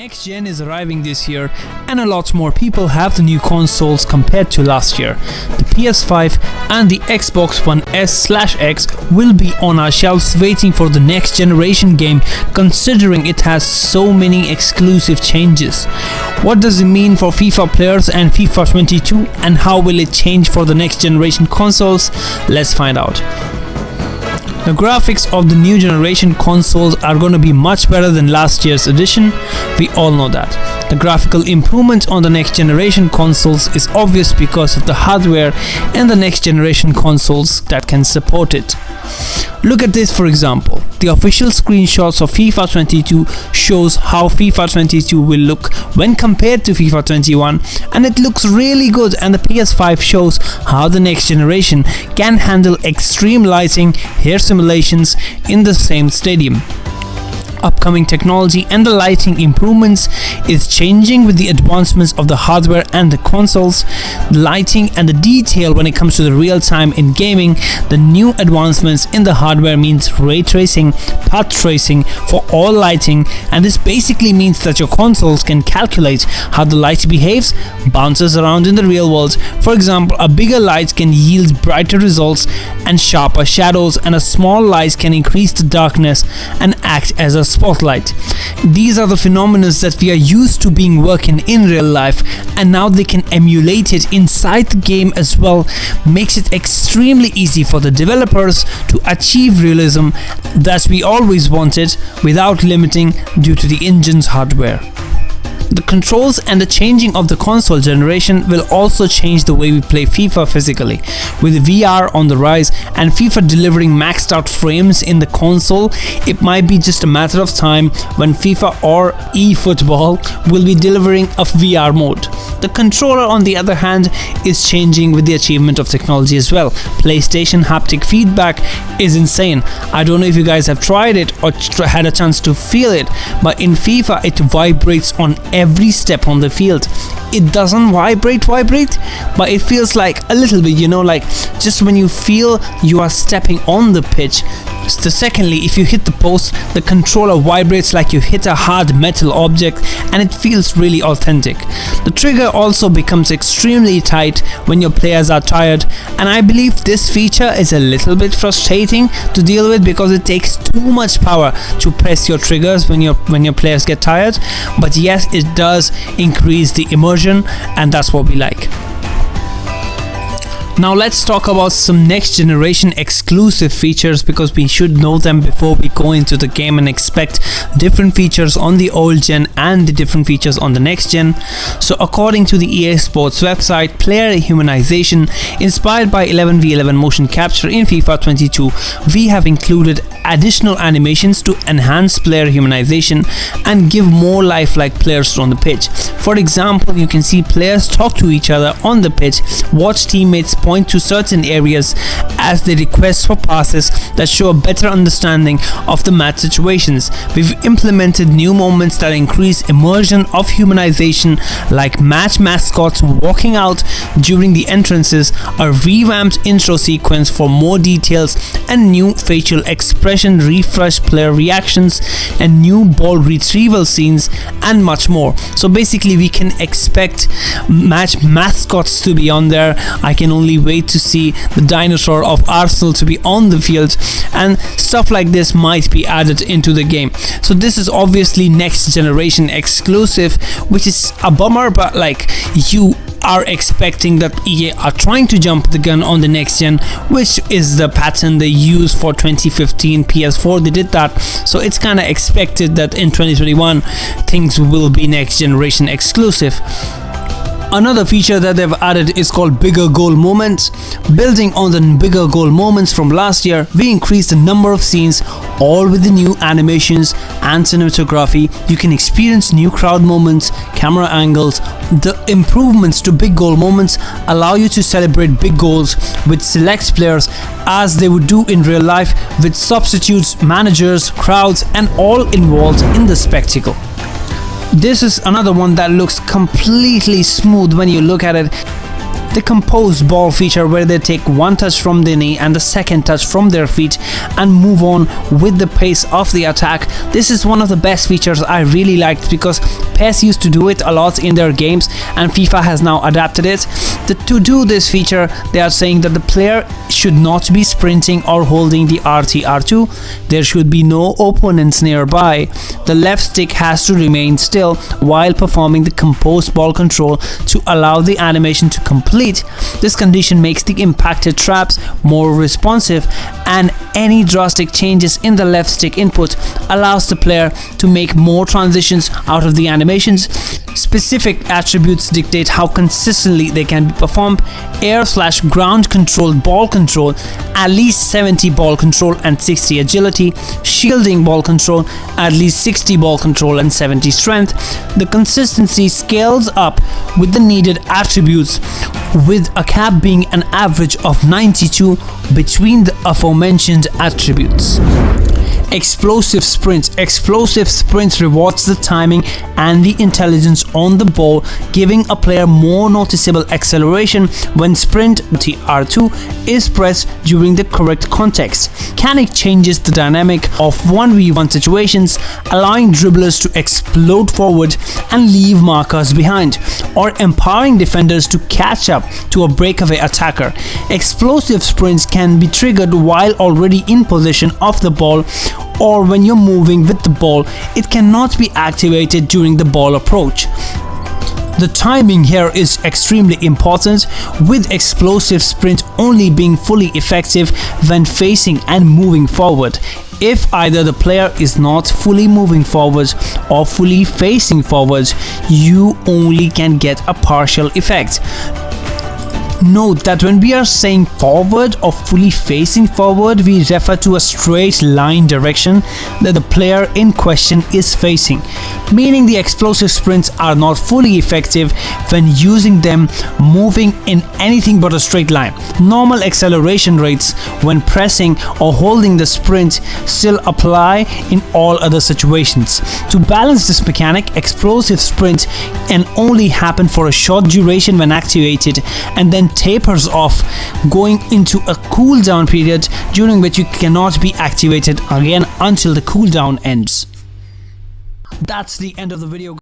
next gen is arriving this year and a lot more people have the new consoles compared to last year. The PS5 and the Xbox One S/X will be on our shelves waiting for the next generation game, considering it has so many exclusive changes. What does it mean for FIFA players and FIFA 22, and how will it change for the next generation consoles? Let's find out. The graphics of the new generation consoles are going to be much better than last year's edition. We all know that. The graphical improvement on the next generation consoles is obvious because of the hardware and the next generation consoles that can support it. Look at this for example. The official screenshots of FIFA 22 shows how FIFA 22 will look when compared to FIFA 21, and it looks really good, and the PS5 shows how the next generation can handle extreme lighting, hair simulations in the same stadium. Upcoming technology and the lighting improvements is changing with the advancements of the hardware and the consoles. The lighting and the detail when it comes to the real time in gaming. The new advancements in the hardware means ray tracing, path tracing for all lighting, and this basically means that your consoles can calculate how the light behaves, bounces around in the real world. For example, a bigger light can yield brighter results and sharper shadows, and a small light can increase the darkness and act as a spotlight. These are the phenomena that we are used to being working in real life, and now they can emulate it inside the game as well. Makes it extremely easy for the developers to achieve realism that we always wanted without limiting due to the engine's hardware. The controls and the changing of the console generation will also change the way we play FIFA physically. With VR on the rise and FIFA delivering maxed out frames in the console, it might be just a matter of time when FIFA or eFootball will be delivering a VR mode. The controller, on the other hand, is changing with the achievement of technology as well. PlayStation haptic feedback is insane. I don't know if you guys have tried it or had a chance to feel it, but in FIFA it vibrates on every step on the field. It doesn't vibrate, but it feels like a little bit, like just when you feel you are stepping on the pitch. Secondly, if you hit the post, the controller vibrates like you hit a hard metal object, and it feels really authentic. The trigger also becomes extremely tight when your players are tired, and I believe this feature is a little bit frustrating to deal with because it takes too much power to press your triggers when your players get tired. But yes, it does increase the immersion, and that's what we like. Now let's talk about some next generation exclusive features, because we should know them before we go into the game and expect different features on the old gen and the different features on the next gen. So according to the EA Sports website, player humanization inspired by 11v11 motion capture in FIFA 22, we have included additional animations to enhance player humanization and give more lifelike players on the pitch. For example, you can see players talk to each other on the pitch, watch teammates point to certain areas as they request for passes that show a better understanding of the match situations. We've implemented new moments that increase immersion of humanization, like match mascots walking out during the entrances, a revamped intro sequence for more details, and new facial expression, refresh player reactions, and new ball retrieval scenes, and much more. So basically we can expect match mascots to be on there. I can only wait to see the dinosaur of Arsenal to be on the field, and stuff like this might be added into the game. So this is obviously next generation exclusive, which is a bummer, but like, you are expecting that EA are trying to jump the gun on the next gen, which is the pattern they used for 2015 PS4. They did that, so it's kind of expected that in 2021 things will be next generation exclusive. Another feature that they've added is called bigger goal moments. Building on the bigger goal moments from last year, we increased the number of scenes, all with the new animations and cinematography. You can experience new crowd moments, camera angles. The improvements to big goal moments allow you to celebrate big goals with select players as they would do in real life, with substitutes, managers, crowds, and all involved in the spectacle. This is another one that looks completely smooth when you look at it. the composed ball feature, where they take one touch from the knee and the second touch from their feet and move on with the pace of the attack. This is one of the best features I really liked, because PES used to do it a lot in their games and FIFA has now adapted it. To do this feature, they are saying that the player should not be sprinting or holding the RT/R2. There should be no opponents nearby. The left stick has to remain still while performing the composed ball control to allow the animation to complete. This condition makes the impacted traps more responsive, and any drastic changes in the left stick input allows the player to make more transitions out of the animations. Specific attributes dictate how consistently they can be performed. Air/ground controlled ball control, at least 70 ball control and 60 agility. Shielding ball control, at least 60 ball control and 70 strength. The consistency scales up with the needed attributes, with a cap being an average of 92 between the aforementioned attributes. Explosive sprint. Explosive sprint rewards the timing and the intelligence on the ball, giving a player more noticeable acceleration when sprint R2 is pressed during the correct context. Mechanic changes the dynamic of 1v1 situations, allowing dribblers to explode forward and leave markers behind, or empowering defenders to catch up to a breakaway attacker. Explosive sprints can be triggered while already in possession of the ball, or when you're moving with the ball. It cannot be activated during the ball approach. The timing here is extremely important, with explosive sprint only being fully effective when facing and moving forward. If either the player is not fully moving forwards or fully facing forwards, you only can get a partial effect. Note that when we are saying forward or fully facing forward, we refer to a straight line direction that the player in question is facing, meaning the explosive sprints are not fully effective when using them moving in anything but a straight line. Normal acceleration rates when pressing or holding the sprint still apply in all other situations. To balance this mechanic, explosive sprint can only happen for a short duration when activated, and then tapers off, going into a cooldown period during which you cannot be activated again until the cooldown ends. That's the end of the video.